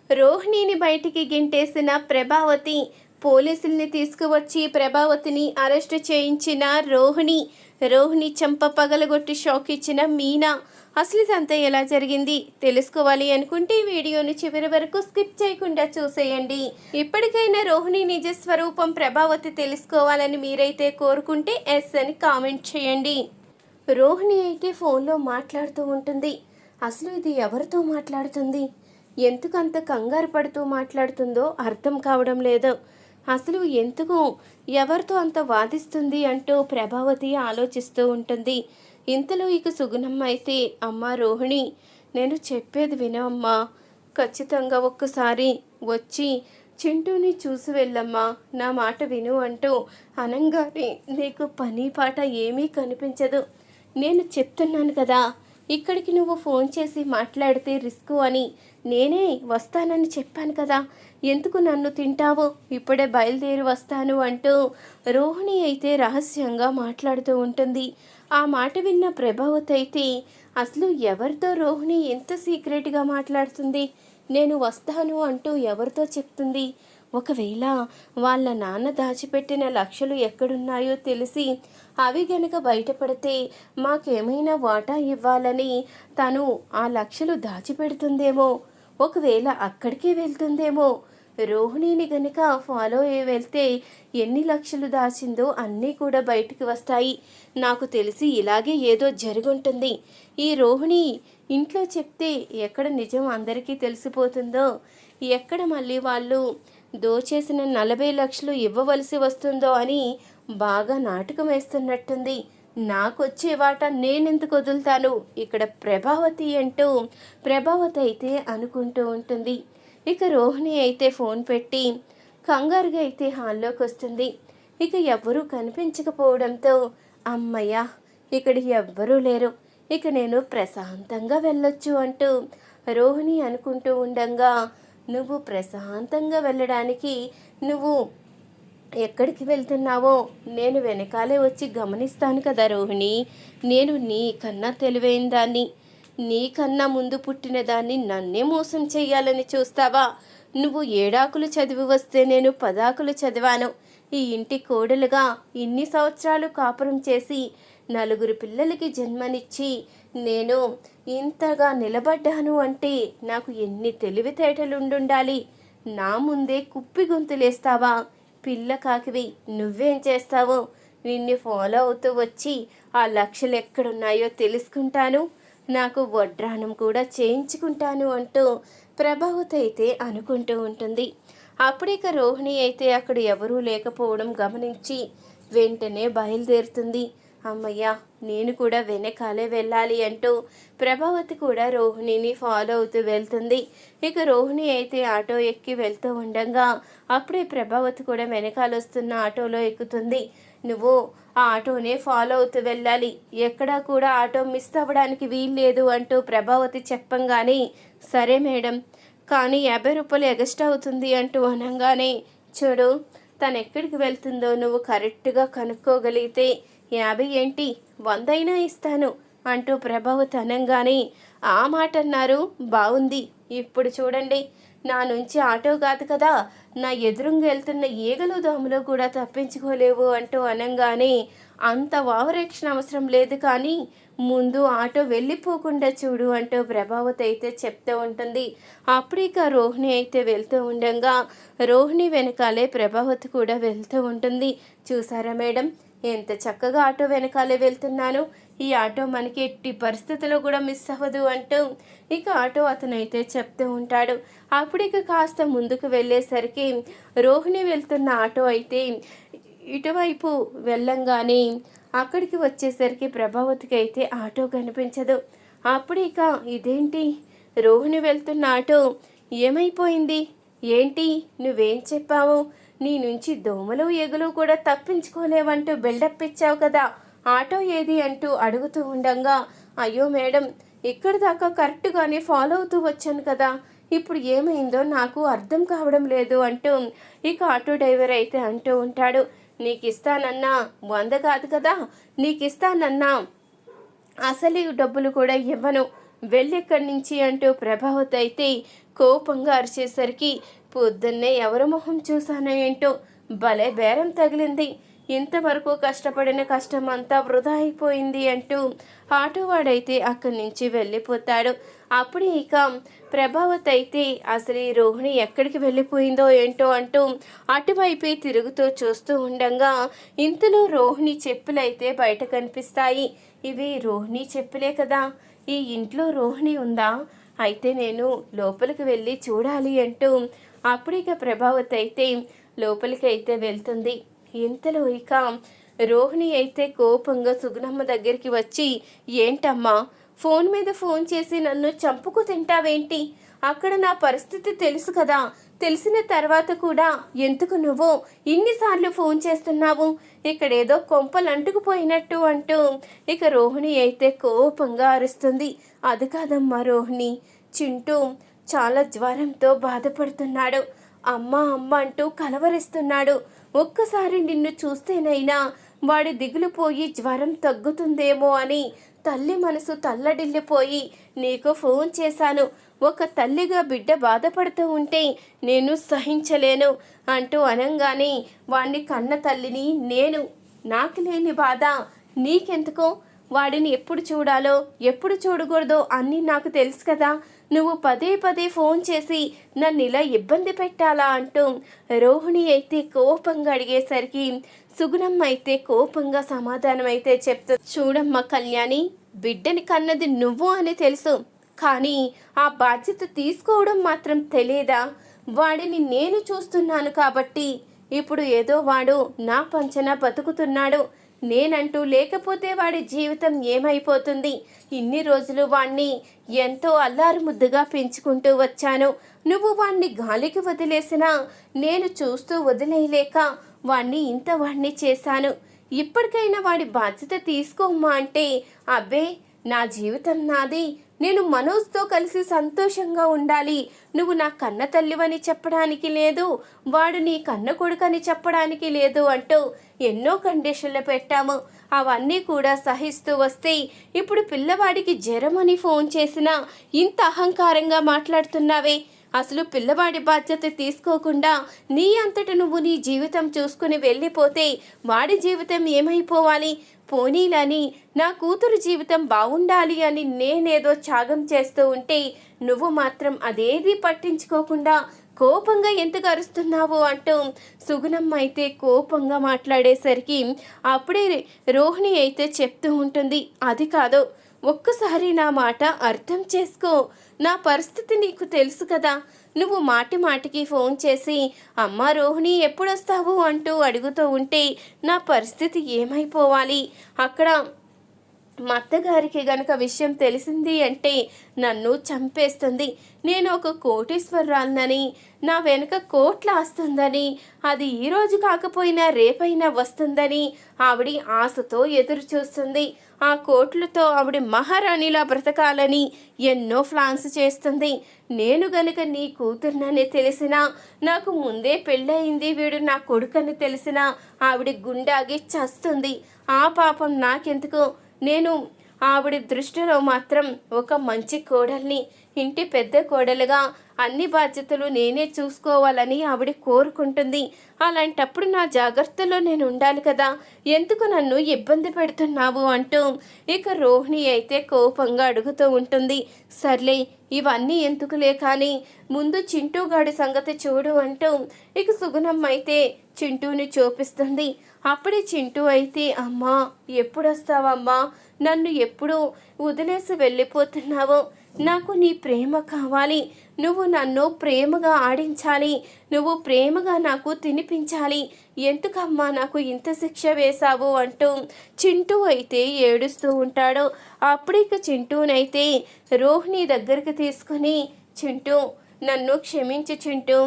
రోహిణిని బయటికి గెంటేసిన ప్రభావతి. పోలీసుల్ని తీసుకువచ్చి ప్రభావతిని అరెస్టు చేయించిన రోహిణి చెంప పగలగొట్టి షాక్ ఇచ్చిన మీనా. అసలు ఇదంతా ఎలా జరిగింది తెలుసుకోవాలి అనుకుంటే ఈ వీడియోని చివరి వరకు స్కిప్ చేయకుండా చూసేయండి. ఇప్పటికైనా రోహిణి నిజ స్వరూపం ప్రభావతి తెలుసుకోవాలని మీరైతే కోరుకుంటే ఎస్ అని కామెంట్ చేయండి. రోహిణి అయితే ఫోన్లో మాట్లాడుతూ ఉంటుంది. అసలు ఇది ఎవరితో మాట్లాడుతుంది, ఎందుకంత కంగారు పడుతూ మాట్లాడుతుందో అర్థం కావడం లేదు. అసలు ఎందుకు ఎవరితో అంత వాదిస్తుంది అంటూ ప్రభావతి ఆలోచిస్తూ ఉంటుంది. ఇంతలో ఇక సుగుణమ్మ అయితే, అమ్మ రోహిణి, నేను చెప్పేది వినమ్మా, ఖచ్చితంగా ఒక్కసారి వచ్చి చింటూని చూసి వెళ్ళమ్మా, నా మాట విను అంటూ అనంగానే నీకు పని పాట ఏమీ కనిపించదు. నేను చెప్తున్నాను కదా, ఇక్కడికి నువ్వు ఫోన్ చేసి మాట్లాడితే రిస్క్ అని నేనే వస్తానని చెప్పాను కదా, ఎందుకు నన్ను తింటావు, ఇప్పుడే బయలుదేరి వస్తాను అంటూ రోహిణి అయితే రహస్యంగా మాట్లాడుతూ ఉంటుంది. ఆ మాట విన్న ప్రభావతి అయితే, అసలు ఎవరితో రోహిణి ఎంత సీక్రెట్గా మాట్లాడుతుంది, నేను వస్తాను అంటూ ఎవరితో చెప్తుంది, ఒకవేళ వాళ్ళ నాన్న దాచిపెట్టిన లక్షలు ఎక్కడున్నాయో తెలిసి అవి గనక బయటపడితే మాకేమైనా వాటా ఇవ్వాలని తను ఆ లక్షలు దాచిపెడుతుందేమో, ఒకవేళ అక్కడికే వెళ్తుందేమో. రోహిణిని గనక ఫాలో అయ్యి వెళ్తే ఎన్ని లక్షలు దాచిందో అన్నీ కూడా బయటికి వస్తాయి. నాకు తెలిసి ఇలాగే ఏదో జరుగుంటుంది. ఈ రోహిణి ఇంట్లో చెప్తే ఎక్కడ నిజం అందరికీ తెలిసిపోతుందో, ఎక్కడ మళ్ళీ వాళ్ళు దోచేసిన 40 లక్షలు ఇవ్వవలసి వస్తుందో అని బాగా నాటకం వేస్తున్నట్టుంది. నాకొచ్చే వాటా నేనెందుకు వదులుతాను, ఇక్కడ ప్రభావతి అంటూ ప్రభావతి అయితే అనుకుంటూ ఉంటుంది. ఇక రోహిణి అయితే ఫోన్ పెట్టి కంగారుగా అయితే హాల్లోకి వస్తుంది. ఇక ఎవ్వరూ కనిపించకపోవడంతో అమ్మయ్య, ఇక్కడ ఎవ్వరూ లేరు, ఇక నేను ప్రశాంతంగా వెళ్ళొచ్చు అంటూ రోహిణి అనుకుంటూ ఉండంగా, నువ్వు ప్రశాంతంగా వెళ్ళడానికి నువ్వు ఎక్కడికి వెళ్తున్నావో నేను వెనకాలే వచ్చి గమనిస్తాను కదా రోహిణి, నేను నీకన్నా తెలివైన దాన్ని, నీకన్నా ముందు పుట్టిన దాన్ని నన్నే మోసం చెయ్యాలని చూస్తావా? నువ్వు 7 ఆకులు చదివి వస్తే నేను 10 ఆకులు చదివాను. ఈ ఇంటి కోడలుగా ఇన్ని సంవత్సరాలు కాపురం చేసి 4 పిల్లలకి జన్మనిచ్చి నేను ఇంతగా నిలబడ్డాను అంటే నాకు ఎన్ని తెలివితేటలుండుండాలి. నా ముందే కుప్పి గొంతులేస్తావా? పిల్ల కాకివి, నువ్వేం చేస్తావో? నిన్ను ఫాలో అవుతూ వచ్చి ఆ లక్షలు ఎక్కడున్నాయో తెలుసుకుంటాను, నాకు వడ్రానం కూడా చేయించుకుంటాను అంటూ ప్రభావతి అయితే అనుకుంటూ ఉంటుంది. అప్పుడిక రోహిణి అయితే అక్కడ ఎవరూ లేకపోవడం గమనించి వెంటనే బయలుదేరుతుంది. అమ్మయ్య, నేను కూడా వెనకాలే వెళ్ళాలి అంటూ ప్రభావతి కూడా రోహిణిని ఫాలో అవుతూ వెళ్తుంది. ఇక రోహిణి అయితే ఆటో ఎక్కి వెళ్తూ ఉండగా అప్పుడే ప్రభావతి కూడా వెనకాలొస్తున్న ఆటోలో ఎక్కుతుంది. నువ్వు ఆ ఆటోనే ఫాలో అవుతూ వెళ్ళాలి, ఎక్కడా కూడా ఆటో మిస్ అవ్వడానికి వీల్లేదు అంటూ ప్రభావతి చెప్పంగానే, సరే మేడం, కానీ 50 రూపాయలు ఎగస్ట్రా అవుతుంది అంటూ అనగానే, చూడు, తను ఎక్కడికి వెళ్తుందో నువ్వు కరెక్ట్గా కనుక్కోగలిగితే 50 ఏంటి 100 అయినా ఇస్తాను అంటూ ప్రభావతి అనగానే, ఆ మాట అన్నారు, బాగుంది, ఇప్పుడు చూడండి, నా నుంచి ఆటో కాదు కదా, నా ఎదురుంగా వెళ్తున్న ఈగలు దోమలు కూడా తప్పించుకోలేవు అంటూ అనగానే, అంత ఓవరాక్షన్ అవసరం లేదు, కానీ ముందు ఆటో వెళ్ళిపోకుండా చూడు అంటూ ప్రభావతి అయితే చెప్తూ ఉంటుంది. అప్పుడిక రోహిణి అయితే వెళ్తూ ఉండగా రోహిణి వెనకాలే ప్రభావతి కూడా వెళ్తూ ఉంటుంది. చూసారా మేడం, ఎంత చక్కగా ఆటో వెనకాలే వెళ్తున్నాను, ఈ ఆటో మనకి ఎట్టి పరిస్థితుల్లో కూడా మిస్ అవ్వదు అంటూ ఇక ఆటో అతనైతే చెప్తూ ఉంటాడు. అప్పుడిక కాస్త ముందుకు వెళ్ళేసరికి రోహిణి వెళ్తున్న ఆటో అయితే ఇటువైపు వెళ్ళంగానే అక్కడికి వచ్చేసరికి ప్రభావతికి అయితే ఆటో కనిపించదు. అప్పుడిక ఇదేంటి, రోహిణి వెళ్తున్న ఆటో ఏమైపోయింది, ఏంటి నువ్వేం చెప్పావు, నీ నుంచి దోమలు ఎగులు కూడా తప్పించుకోలేవంటూ బిల్డప్ ఇచ్చావు కదా, ఆటో ఏది అంటూ అడుగుతూ ఉండగా, అయ్యో మేడం, ఇక్కడ దాకా కరెక్ట్గానే ఫాలో అవుతూ వచ్చాను కదా, ఇప్పుడు ఏమైందో నాకు అర్థం కావడం లేదు అంటూ ఇక ఆటో డ్రైవర్ అయితే అంటూ ఉంటాడు. నీకు ఇస్తానన్నా 100 కాదు కదా, నీకు ఇస్తానన్నా అసలు డబ్బులు కూడా ఇవ్వను, వెళ్ళెక్కడి నుంచి అంటూ ప్రభావతి అయితే కోపంగా అరిచేసరికి పొద్దున్నే ఎవరి మొహం చూసానో ఏంటో భలే బేరం తగిలింది, ఇంతవరకు కష్టపడిన కష్టం అంతా వృధా అయిపోయింది అంటూ ఆటోవాడైతే అక్కడి నుంచి వెళ్ళిపోతాడు. అప్పుడు ఇక ప్రభావత్ అయితే అసలు ఈ రోహిణి ఎక్కడికి వెళ్ళిపోయిందో ఏంటో అంటూ అటువైపే తిరుగుతూ చూస్తూ ఉండగా ఇంతలో రోహిణి చెప్పులైతే బయట కనిపిస్తాయి. ఇవి రోహిణి చెప్పులే కదా, ఈ ఇంట్లో రోహిణి ఉందా, అయితే నేను లోపలికి వెళ్ళి చూడాలి అంటూ అప్పుడు ఇక ప్రభావత్ అయితే లోపలికి అయితే వెళ్తుంది. ఇంతలో ఇక రోహిణి అయితే కోపంగా సుగుణమ్మ దగ్గరికి వచ్చి, ఏంటమ్మా ఫోన్ మీద ఫోన్ చేసి నన్ను చంపుకు తింటావేంటి, అక్కడ నా పరిస్థితి తెలుసు కదా, తెలిసిన తర్వాత కూడా ఎందుకు నువ్వు ఇన్నిసార్లు ఫోన్ చేస్తున్నావు, ఇక్కడేదో కొంపలు అంటుకుపోయినట్టు అంటూ ఇక రోహిణి అయితే కోపంగా అరుస్తుంది. అది కాదమ్మా రోహిణి, చింటూ చాలా జ్వరంతో బాధపడుతున్నాడు, అమ్మ అమ్మ అంటూ కలవరిస్తున్నాడు, ఒక్కసారి నిన్ను చూస్తేనైనా వాడి దిగులు పోయి జ్వరం తగ్గుతుందేమో అని తల్లి మనసు తల్లడిల్లిపోయి నీకు ఫోన్ చేశాను, ఒక తల్లిగా బిడ్డ బాధపడుతూ ఉంటే నేను సహించలేను అంటూ అనంగానే వాడిని కన్న తల్లిని నేను, నాకు లేని బాధ నీకెందుకో, వాడిని ఎప్పుడు చూడాలో ఎప్పుడు చూడకూడదో అన్నీ నాకు తెలుసు కదా, నువ్వు పదే పదే ఫోన్ చేసి నన్ను ఇలా ఇబ్బంది పెట్టాలా అంటూ రోహిణి అయితే కోపంగా అడిగేసరికి సుగుణమ్మ అయితే కోపంగా సమాధానం అయితే చెప్తుంది. చూడమ్మ కళ్యాణి, బిడ్డని కన్నది నువ్వు అని తెలుసు, కానీ ఆ బాధ్యత తీసుకోవడం మాత్రం తెలియదా, వాడిని నేను చూస్తున్నాను కాబట్టి ఇప్పుడు ఏదో వాడు నా పంచన బతుకుతున్నాడు, నేనంటూ లేకపోతే వాడి జీవితం ఏమైపోతుంది, ఇన్ని రోజులు వాణ్ణి ఎంతో అల్లారు ముద్దుగా పెంచుకుంటూ వచ్చాను, నువ్వు వాణ్ణి గాలికి వదిలేసినా నేను చూస్తూ వదిలేయలేక వాణ్ణి ఇంత వాణ్ణి చేశాను, ఇప్పటికైనా వాడి బాధ్యత తీసుకోమ్మా అంటే అబ్బే నా జీవితం నాది, నేను మనోజ్తో కలిసి సంతోషంగా ఉండాలి, నువ్వు నా కన్న తల్లివని చెప్పడానికి లేదు, వాడు నీ కన్న కొడుకని చెప్పడానికి లేదు అంటూ ఎన్నో కండిషన్లు పెట్టాము, అవన్నీ కూడా సహిస్తూ వస్తే ఇప్పుడు పిల్లవాడికి జ్వరమని ఫోన్ చేసినా ఇంత అహంకారంగా మాట్లాడుతున్నావే, అసలు పిల్లవాడి బాధ్యత తీసుకోకుండా నీ అంతట నువ్వు నీ జీవితం చూసుకుని వెళ్ళిపోతే వాడి జీవితం ఏమైపోవాలి, పోనీలని నా కూతురు జీవితం బాగుండాలి అని నేనేదో త్యాగం చేస్తూ ఉంటే నువ్వు మాత్రం అదేది పట్టించుకోకుండా కోపంగా ఎందుకు అరుస్తున్నావు అంటూ సుగుణమ్మ అయితే కోపంగా మాట్లాడేసరికి అప్పుడే రోహిణి అయితే చెప్తూ ఉంటుంది, అది కాదు, ఒక్కసారి నా మాట అర్థం చేసుకో, నా పరిస్థితి నీకు తెలుసు కదా, నువ్వు మాటి మాటికి ఫోన్ చేసి అమ్మ రోహిణి ఎప్పుడొస్తావు అంటూ అడుగుతూ ఉంటే నా పరిస్థితి ఏమైపోవాలి, అక్కడ మా అత్తగారికి గనక విషయం తెలిసింది అంటే నన్ను చంపేస్తుంది, నేను ఒక కోటీశ్వరరాలనని నా వెనుక కోట్ల ఆస్తుందని, అది ఈరోజు కాకపోయినా రేపైనా వస్తుందని ఆవిడ ఆశతో ఎదురు చూస్తుంది, ఆ కోట్లతో ఆవిడ మహారాణిలా బ్రతకాలని ఎన్నో ప్లాన్స్ చేస్తుంది, నేను గనుక నీ కూతుర్నని తెలిసినా, నాకు ముందే పెళ్ళయింది వీడు నా కొడుకని తెలిసినా ఆవిడ గుండాగి చస్తుంది, ఆ పాపం నాకెందుకు, నేను ఆవిడ దృష్టిలో మాత్రం ఒక మంచి కోడల్ని, ఇంటి పెద్ద కోడలుగా అన్ని బాధ్యతలు నేనే చూసుకోవాలని ఆవిడ కోరుకుంటుంది, అలాంటప్పుడు నా జాగ్రత్తలో నేను ఉండాలి కదా, ఎందుకు నన్ను ఇబ్బంది పెడుతున్నావు అంటూ ఇక రోహిణి అయితే కోపంగా అడుగుతూ ఉంటుంది. సర్లే ఇవన్నీ ఎందుకులే కానీ ముందు చింటూగాడి సంగతి చూడు అంటూ ఇక సుగుణమ్మ అయితే చింటూని చూపిస్తుంది. అప్పుడే చింటూ అయితే అమ్మా ఎప్పుడొస్తావమ్మా, నన్ను ఎప్పుడు వదిలేసి వెళ్ళిపోతున్నావో, నాకు నీ ప్రేమ కావాలి, నువ్వు నన్ను ప్రేమగా ఆడించాలి, నువ్వు ప్రేమగా నాకు తినిపించాలి, ఎందుకమ్మా నాకు ఇంత శిక్ష వేశావు అంటూ చింటూ అయితే ఏడుస్తూ ఉంటాడు. అప్పుడిక చింటూనైతే రోహిణి దగ్గరికి తీసుకొని, చింటూ నన్ను క్షమించు చింటూ,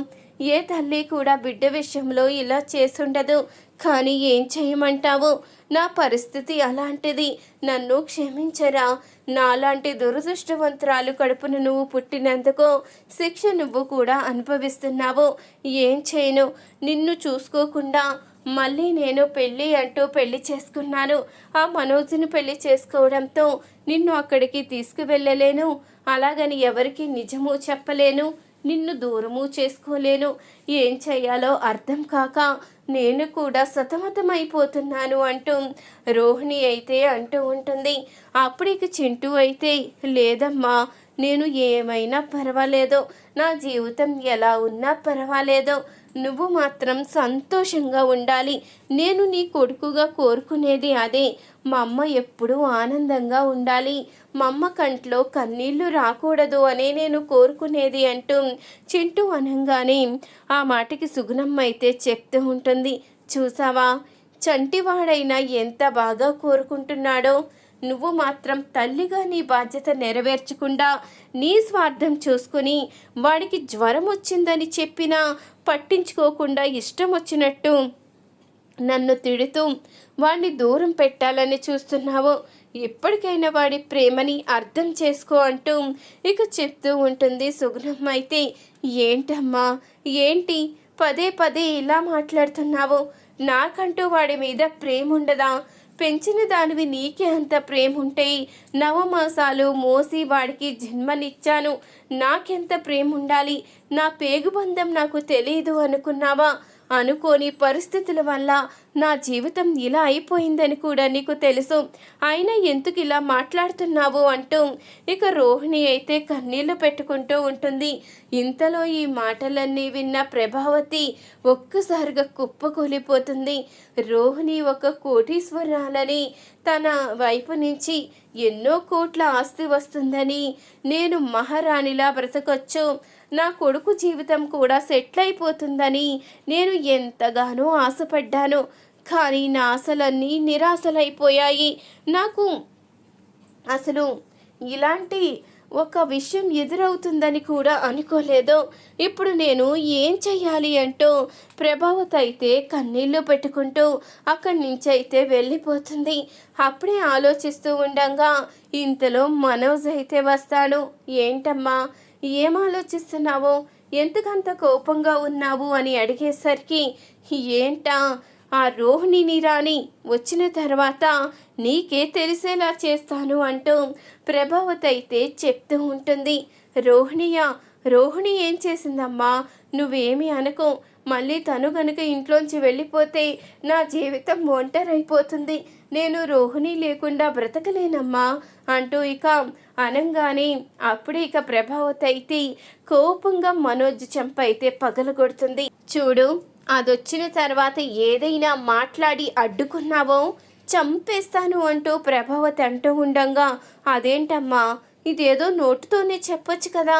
ఏ తల్లి కూడా బిడ్డ విషయంలో ఇలా చేసుండదు, కానీ ఏం చేయమంటావు, నా పరిస్థితి అలాంటిది, నన్ను క్షమించరా, నాలాంటి దురదృష్టవంతురాలు కడుపును నువ్వు పుట్టినందుకు శిక్ష నువ్వు కూడా అనుభవిస్తున్నావు, ఏం చేయను, నిన్ను చూసుకోకుండా మళ్ళీ నేను పెళ్ళి అంటూ పెళ్లి చేసుకున్నాను, ఆ మనోజ్ని పెళ్లి చేసుకోవడంతో నిన్ను అక్కడికి తీసుకువెళ్ళలేను, అలాగని ఎవరికి నిజము చెప్పలేను, నిన్ను దూరము చేసుకోలేను. ఏం చెయ్యాలో అర్థం కాక నేను కూడా సతమతమైపోతున్నాను అంటూ రోహిణి అయితే అంటూ ఉంటుంది. అప్పటికి చింటూ అయితే లేదమ్మా, నేను ఏమైనా పర్వాలేదు, నా జీవితం ఎలా ఉన్నా పర్వాలేదు, నువ్వు మాత్రం సంతోషంగా ఉండాలి. నేను నీ కొడుకుగా కోరుకునేది అదే. మా అమ్మ ఎప్పుడూ ఆనందంగా ఉండాలి, మా అమ్మ కంట్లో కన్నీళ్లు రాకూడదు అనే నేను కోరుకునేది అంటూ చింటూ అనంగానే ఆ మాటకి సుగుణమ్మ అయితే చెప్తూ ఉంటుంది. చూసావా, చంటివాడైనా ఎంత బాగా కోరుకుంటున్నాడో. నువ్వు మాత్రం తల్లిగా నీ బాధ్యత నెరవేర్చకుండా నీ స్వార్థం చూసుకుని వాడికి జ్వరం వచ్చిందని చెప్పినా పట్టించుకోకుండా ఇష్టం వచ్చినట్టు నన్ను తిడుతూ వాడిని దూరం పెట్టాలని చూస్తున్నావు. ఎప్పటికైనా వాడి ప్రేమని అర్థం చేసుకో అంటూ ఇక చెప్తూ ఉంటుంది సుగుణమ్మ అయితే. ఏంటమ్మా, ఏంటి పదే పదే ఇలా మాట్లాడుతున్నావు? నాకంటూ వాడి మీద ప్రేమ ఉండదా? పెంచిన దానివి నీకే అంత ప్రేమ ఉంటే నవమాసాలు మోసి వాడికి జన్మనిచ్చాను, నాకెంత ప్రేమ ఉండాలి? నా పేగుబంధం నాకు తెలియదు అనుకున్నావా? అనుకోని పరిస్థితుల వల్ల నా జీవితం ఇలా అయిపోయిందని కూడా నీకు తెలుసు, అయినా ఎందుకు ఇలా మాట్లాడుతున్నావు అంటూ ఇక రోహిణి అయితే కన్నీళ్లు పెట్టుకుంటూ ఉంటుంది. ఇంతలో ఈ మాటలన్నీ విన్న ప్రభావతి ఒక్కసారిగా కుప్పకూలిపోతుంది. రోహిణి ఒక కోటీశ్వరాలని, తన వైపు నుంచి ఎన్నో కోట్ల ఆస్తి వస్తుందని, నేను మహారాణిలా బ్రతకొచ్చు, నా కొడుకు జీవితం కూడా సెటిల్ అయిపోతుందని నేను ఎంతగానో ఆశపడ్డాను. కానీ నా ఆశలన్నీ నిరాశలైపోయాయి. నాకు అసలు ఇలాంటి ఒక విషయం ఎదురవుతుందని కూడా అనుకోలేదు. ఇప్పుడు నేను ఏం చెయ్యాలి అంటూ ప్రభావతి అయితే కన్నీళ్లు పెట్టుకుంటూ అక్కడి నుంచి అయితే వెళ్ళిపోతుంది. అప్పుడే ఆలోచిస్తూ ఉండగా ఇంతలో మనోజ్ అయితే వస్తాడు. ఏంటమ్మా, ఏం ఆలోచిస్తున్నావు? ఎందుకంత కోపంగా ఉన్నావు అని అడిగేసరికి, ఏంటా, ఆ రోహిణిని రాని వచ్చిన తర్వాత నీకే తెలిసేలా చేస్తాను అంటూ ప్రభావతి అయితే చెప్తూ ఉంటుంది. రోహిణి ఏం చేసిందమ్మా? నువ్వేమీ అనుకో. మళ్ళీ తను గనుక ఇంట్లోంచి వెళ్ళిపోతే నా జీవితం ఒంటరైపోతుంది, నేను రోహిణి లేకుండా బ్రతకలేనమ్మా అంటూ ఇక అనంగానే అప్పుడే ఇక ప్రభావతి అయితే కోపంగా మనోజ్ చెంప అయితే పగలగొడుతుంది. చూడు, అదొచ్చిన తర్వాత ఏదైనా మాట్లాడి అడ్డుకున్నావో చంపేస్తాను అంటూ ప్రభావతి అంటూ ఉండగా, అదేంటమ్మా, ఇదేదో నోటుతోనే చెప్పొచ్చు కదా,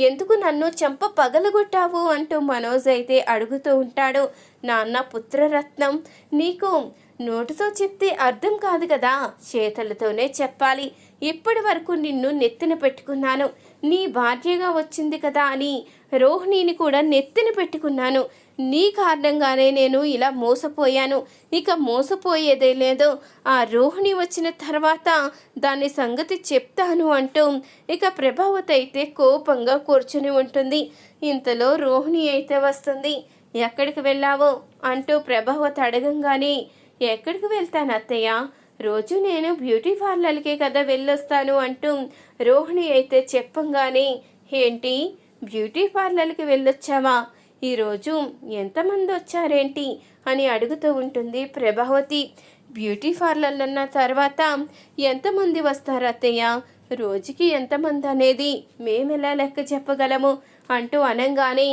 ఎందుకు నన్ను చెంప పగలగొట్టావు అంటూ మనోజ్ అయితే అడుగుతూ ఉంటాడు. నాన్న పుత్రరత్నం, నీకు నోటుతో చెప్తే అర్థం కాదు కదా, చేతలతోనే చెప్పాలి. ఇప్పటి వరకు నిన్ను నెత్తిన పెట్టుకున్నాను, నీ భార్యగా వచ్చింది కదా అని రోహిణిని కూడా నెత్తిన పెట్టుకున్నాను. నీ కారణంగానే నేను ఇలా మోసపోయాను. ఇక మోసపోయేదే లేదు. ఆ రోహిణి వచ్చిన తర్వాత దాని సంగతి చెప్తాను అంటూ ఇక ప్రభావతి అయితే కోపంగా కూర్చుని ఉంటుంది. ఇంతలో రోహిణి అయితే వస్తుంది. ఎక్కడికి వెళ్ళావో అంటూ ప్రభావతి అడగంగానే, ఎక్కడికి వెళ్తాను అత్తయ్య, రోజు నేను బ్యూటీ పార్లర్కే కదా వెళ్ళొస్తాను అంటూ రోహిణి అయితే చెప్పంగానే, ఏంటి బ్యూటీ పార్లర్కి వెళ్ళొచ్చావా? ఈరోజు ఎంతమంది వచ్చారేంటి అని అడుగుతూ ఉంటుంది ప్రభావతి. బ్యూటీ పార్లర్ అన్న తర్వాత ఎంతమంది వస్తారు అత్తయ్య, రోజుకి ఎంతమంది అనేది మేమెలా లెక్క చెప్పగలము అంటూ అనంగానే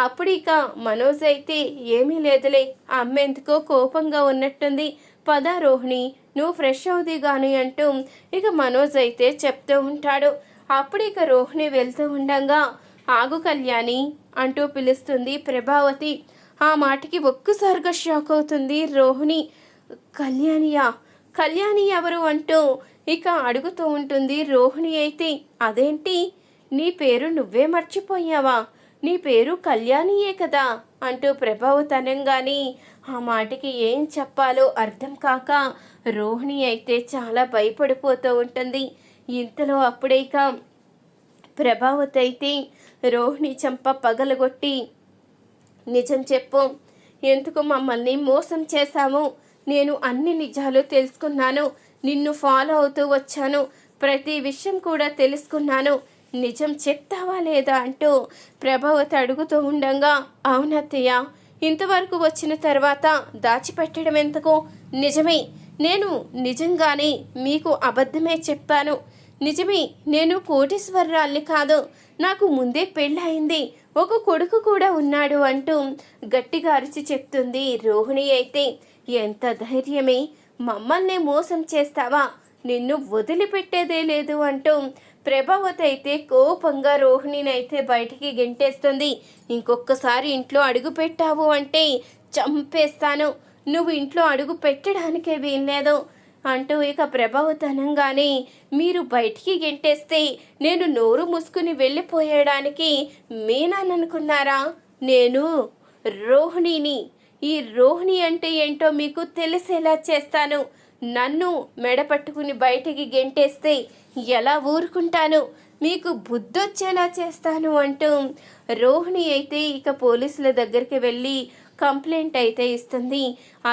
అప్పుడు ఇక మనోజ్ అయితే, ఏమీ లేదులే, అమ్మెందుకో కోపంగా ఉన్నట్టుంది, పద రోహిణి నువ్వు ఫ్రెష్ అవుది గాని అంటూ ఇక మనోజ్ అయితే చెప్తూ ఉంటాడు. అప్పుడు ఇక రోహిణి వెళ్తూ ఉండగా, ఆగు కళ్యాణి అంటూ పిలుస్తుంది ప్రభావతి. ఆ మాటకి ఒక్కసారిగా షాక్ అవుతుంది రోహిణి. కళ్యాణి ఎవరు అంటూ ఇక అడుగుతూ ఉంటుంది రోహిణి అయితే. అదేంటి, నీ పేరు నువ్వే మర్చిపోయావా? నీ పేరు కళ్యాణియే కదా అంటూ ప్రభావతి అనంగాని ఆ మాటకి ఏం చెప్పాలో అర్థం కాక రోహిణి అయితే చాలా భయపడిపోతూ ఉంటుంది. ఇంతలో అప్పుడే ఇక ప్రభావతి అయితే రోహిణి చెంప పగలగొట్టి, నిజం చెప్పు, ఎందుకు మమ్మల్ని మోసం చేశాము? నేను అన్ని నిజాలు తెలుసుకున్నాను, నిన్ను ఫాలో అవుతూ వచ్చాను, ప్రతి విషయం కూడా తెలుసుకున్నాను. నిజం చెప్తావా లేదా అంటూ ప్రభావతి అడుగుతూ ఉండగా, అవునత్తయ్య, ఇంతవరకు వచ్చిన తర్వాత దాచిపెట్టడం ఎందుకు? నిజమే, నేను నిజంగానే మీకు అబద్ధమే చెప్పాను. నిజమే, నేను కోటీశ్వరరాల్ని కాదు, నాకు ముందే పెళ్ళయింది, ఒక కొడుకు కూడా ఉన్నాడు అంటూ గట్టిగా అరిచి చెప్తుంది రోహిణి. అయితే ఎంత ధైర్యమే, మమ్మల్ని మోసం చేస్తావా, నిన్ను వదిలిపెట్టేదే లేదు అంటూ ప్రభావతి అయితే కోపంగా రోహిణిని అయితే బయటికి గెంటేస్తుంది. ఇంకొకసారి ఇంట్లో అడుగు పెట్టావు అంటే చంపేస్తాను, నువ్వు ఇంట్లో అడుగు పెట్టడానికే వీల్లేదు అంటూ ఇక ప్రభావతి అనగానే, మీరు బయటికి గెంటేస్తే నేను నోరు మూసుకుని వెళ్ళిపోయడానికి మీనాననుకున్నారా? నేను రోహిణిని. ఈ రోహిణి అంటే ఏంటో మీకు తెలిసేలా చేస్తాను. నన్ను మెడ పట్టుకుని బయటికి గెంటేస్తే ఎలా ఊరుకుంటాను, మీకు బుద్ధొచ్చేలా చేస్తాను అంటూ రోహిణి అయితే ఇక పోలీసుల దగ్గరికి వెళ్ళి కంప్లైంట్ అయితే ఇస్తుంది.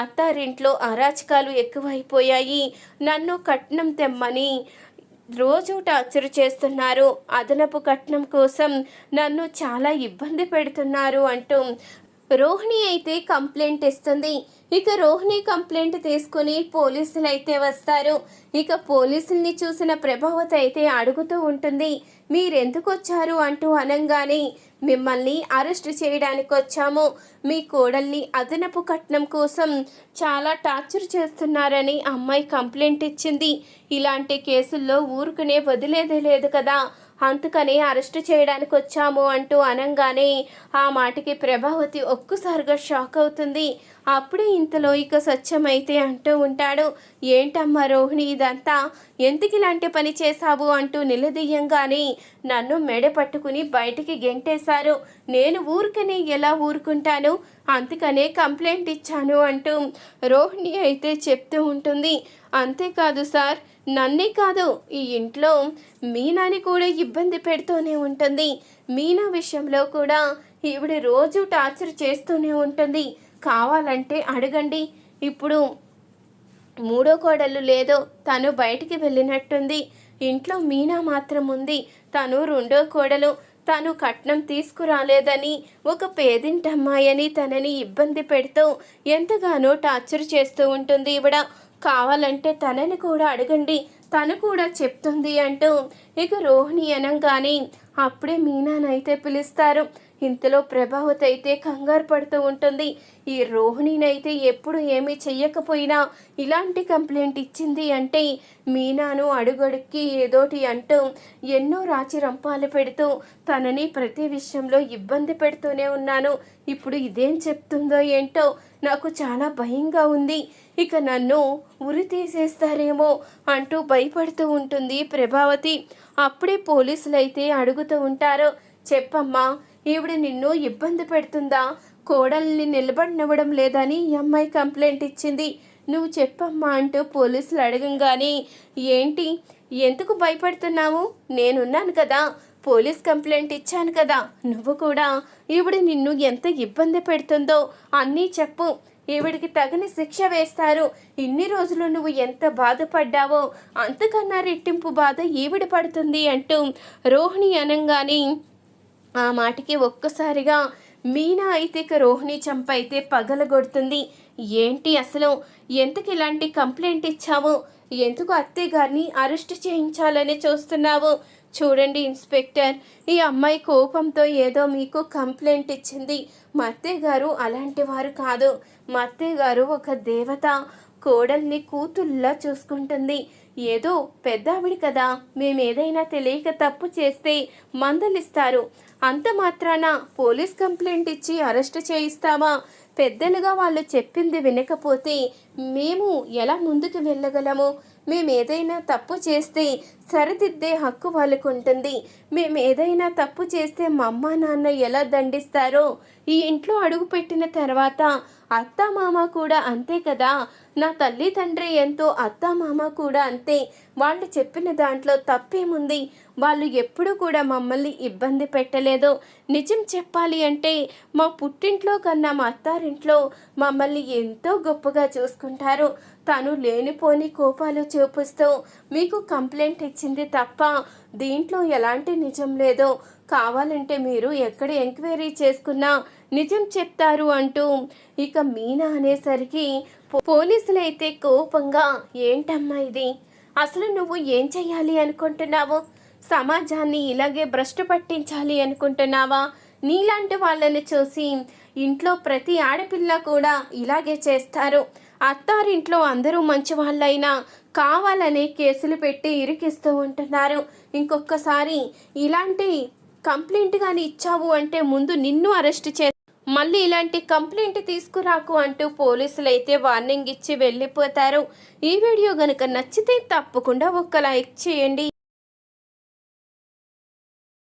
అత్తారింట్లో అరాచకాలు ఎక్కువైపోయాయి, నన్ను కట్నం తెమ్మని రోజు టార్చర్ చేస్తున్నారు, అదనపు కట్నం కోసం నన్ను చాలా ఇబ్బంది పెడుతున్నారు అంటూ రోహిణి అయితే కంప్లైంట్ ఇస్తుంది. ఇక రోహిణి కంప్లైంట్ తీసుకుని పోలీసులు అయితే వస్తారు. ఇక పోలీసుల్ని చూసిన ప్రభావతి అయితే అడుగుతూ ఉంటుంది, మీరెందుకు వచ్చారు అంటూ అనగానే, మిమ్మల్ని అరెస్ట్ చేయడానికి వచ్చాము, మీ కోడల్ని అదనపు కట్నం కోసం చాలా టార్చర్ చేస్తున్నారని అమ్మాయి కంప్లైంట్ ఇచ్చింది. ఇలాంటి కేసుల్లో ఊరుకునే వదిలేదే లేదు కదా, అందుకని అరెస్ట్ చేయడానికి వచ్చాము అంటూ అనగానే ఆ మాటకి ప్రభావతి ఒక్కసారిగా షాక్ అవుతుంది. అప్పుడే ఇంతలో ఇక సత్యమైతే అంటూ ఉంటాడు, ఏంటమ్మా రోహిణి ఇదంతా, ఎందుకు ఇలాంటి పని చేశావు అంటూ నిలదీయంగానే, నన్ను మెడ పట్టుకుని బయటికి గెంటేశారు, నేను ఊరికనే ఎలా ఊరుకుంటాను, అందుకనే కంప్లైంట్ ఇచ్చాను అంటూ రోహిణి అయితే చెప్తూ ఉంటుంది. అంతేకాదు సార్, నన్నే కాదు, ఈ ఇంట్లో మీనాని కూడా ఇబ్బంది పెడుతూనే ఉంటుంది, మీనా విషయంలో కూడా ఈవిడ రోజు టార్చర్ చేస్తూనే ఉంటుంది, కావాలంటే అడగండి. ఇప్పుడు మూడో కోడలు లేదో, తను బయటికి వెళ్ళినట్టుంది, ఇంట్లో మీనా మాత్రం ఉంది, తను రెండో కోడలు, తను కట్నం తీసుకురాలేదని ఒక పేదింటమ్మాయని తనని ఇబ్బంది పెడుతూ ఎంతగానో టార్చర్ చేస్తూ ఉంటుంది ఈవిడ, కావాలంటే తనని కూడా అడగండి, తను కూడా చెప్తుంది అంటూ ఇక రోహిణి అనగానే అప్పుడే మీనానైతే పిలుస్తారు. ఇంతలో ప్రభావతి అయితే కంగారు పడుతూ ఉంటుంది. ఈ రోహిణినైతే ఎప్పుడు ఏమీ చెయ్యకపోయినా ఇలాంటి కంప్లైంట్ ఇచ్చింది అంటే మీనాను అడుగడుక్కి ఏదోటి అంటూ ఎన్నో రాచి రంపాలు పెడుతూ తనని ప్రతి విషయంలో ఇబ్బంది పెడుతూనే ఉన్నాను, ఇప్పుడు ఇదేం చెప్తుందో ఏంటో నాకు చాలా భయంగా ఉంది, ఇక నన్ను ఉరి తీసేస్తారేమో అంటూ భయపడుతూ ఉంటుంది ప్రభావతి. అప్పుడే పోలీసులు అయితే అడుగుతూ ఉంటారు, చెప్పమ్మా, ఈవిడ నిన్ను ఇబ్బంది పెడుతుందా, కోడల్ని నిలబడినవ్వడం లేదని ఈ అమ్మాయి కంప్లైంట్ ఇచ్చింది, నువ్వు చెప్పమ్మా అంటూ పోలీసులు అడగంగానే, ఏంటి, ఎందుకు భయపడుతున్నావు, నేనున్నాను కదా, పోలీస్ కంప్లైంట్ ఇచ్చాను కదా, నువ్వు కూడా ఈవిడ నిన్ను ఎంత ఇబ్బంది పెడుతుందో అన్నీ చెప్పు, ఈవిడికి తగిన శిక్ష వేస్తారు, ఇన్ని రోజులు నువ్వు ఎంత బాధపడ్డావో అంతకన్నా రెట్టింపు బాధ ఈవిడ పడుతుంది అంటూ రోహిణి అనగానే ఆ మాటకి ఒక్కసారిగా మీనా అయితే ఇక రోహిణి చంప అయితే పగలగొడుతుంది. ఏంటి అసలు, ఎందుకు ఇలాంటి కంప్లైంట్ ఇచ్చావు, ఎందుకు అత్తయ్య గారిని అరెస్ట్ చేయించాలని చూస్తున్నావు, చూడండి ఇన్స్పెక్టర్, ఈ అమ్మాయి కోపంతో ఏదో మీకు కంప్లైంట్ ఇచ్చింది, మా అత్తయ్య గారు అలాంటి వారు కాదు, మా అత్తయ్య గారు ఒక దేవత, కోడల్ని కూతుల్లా చూసుకుంటుంది, ఏదో పెద్దావిడి కదా, మేమేదైనా తెలియక తప్పు చేస్తే మందలిస్తారు, అంత మాత్రాన పోలీస్ కంప్లైంట్ ఇచ్చి అరెస్ట్ చేయిస్తామా, పెద్దలుగా వాళ్ళు చెప్పింది వినకపోతే మేము ఎలా ముందుకు వెళ్ళగలము, మేమేదైనా తప్పు చేస్తే సరిదిద్దే హక్కు వాళ్ళకు ఉంటుంది, మేమేదైనా తప్పు చేస్తే మా అమ్మ నాన్న ఎలా దండిస్తారో, ఈ ఇంట్లో అడుగుపెట్టిన తర్వాత అత్తామామ కూడా అంతే కదా, నా తల్లి తండ్రి ఎంతో, అత్తామామ కూడా అంతే. వాళ్ళు చెప్పిన దాంట్లో తప్పేముంది? వాళ్ళు ఎప్పుడూ కూడా మమ్మల్ని ఇబ్బంది పెట్టలేదు. నిజం చెప్పాలి అంటే మా పుట్టింట్లో కన్నా మా అత్తారింట్లో మమ్మల్ని ఎంతో గొప్పగా చూసుకుంటారు. తను లేనిపోని కోపాలు చూపిస్తూ మీకు కంప్లైంట్ ఇచ్చింది తప్ప దీంట్లో ఎలాంటి నిజం లేదు. కావాలంటే మీరు ఎక్కడ ఎంక్వైరీ చేసుకున్నా నిజం చెప్తారు అంటూ ఇక మీనా అనేసరికి పోలీసులైతే కోపంగా, ఏంటమ్మా ఇది, అసలు నువ్వు ఏం చెయ్యాలి అనుకుంటున్నావు? సమాజాన్ని ఇలాగే భ్రష్టు పట్టించాలి అనుకుంటున్నావా? నీలాంటి వాళ్ళని చూసి ఇంట్లో ప్రతి ఆడపిల్ల కూడా ఇలాగే చేస్తారు. అత్తారింట్లో అందరూ మంచి వాళ్ళైనా కావాలనే కేసులు పెట్టి ఇరికిస్తూ ఉంటున్నారు. ఇంకొకసారి ఇలాంటి కంప్లైంట్ కానీ ఇచ్చావు అంటే ముందు నిన్ను అరెస్ట్ చే, మళ్ళీ ఇలాంటి కంప్లైంట్ తీసుకురాకు అంటూ పోలీసులు అయితే వార్నింగ్ ఇచ్చి వెళ్ళిపోతారు. ఈ వీడియో కనుక నచ్చితే తప్పకుండా ఒక లైక్ చేయండి.